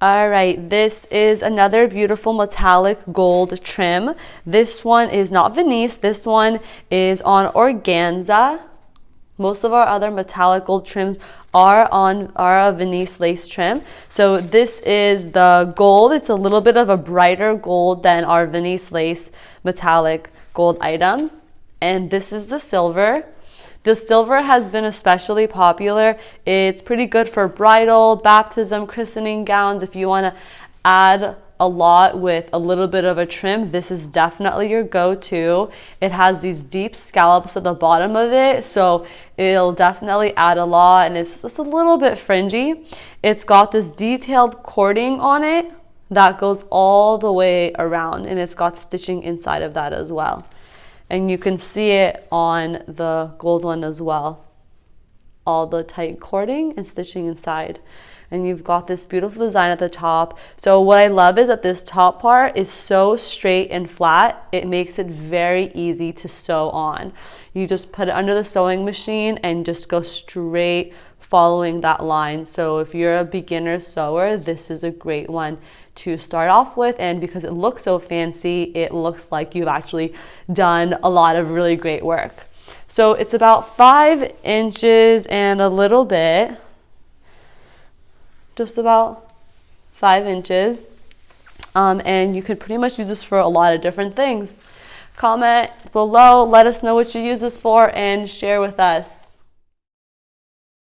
All right, this is another beautiful metallic gold trim. This one is not Venice. This one is on organza. Most of our other metallic gold trims are a Venice lace trim. So this is the gold. It's a little bit of a brighter gold than our Venice lace metallic gold items. And this is the silver. The silver has been especially popular. It's pretty good for bridal, baptism, christening gowns. If you want to add a lot with a little bit of a trim, this is definitely your go-to. It has these deep scallops at the bottom of it, so it'll definitely add a lot, and it's just a little bit fringy. It's got this detailed cording on it that goes all the way around, and it's got stitching inside of that as well. And you can see it on the gold one as well. All the tight cording and stitching inside. And you've got this beautiful design at the top. So what I love is that this top part is so straight and flat. It makes it very easy to sew on. You just put it under the sewing machine and just go straight following that line. So if you're a beginner sewer, this is a great one to start off with. And because it looks so fancy, it looks like you've actually done a lot of really great work. So it's about 5 inches and a little bit. Just about 5 inches. And you could pretty much use this for a lot of different things. Comment below, let us know what you use this for, and share with us.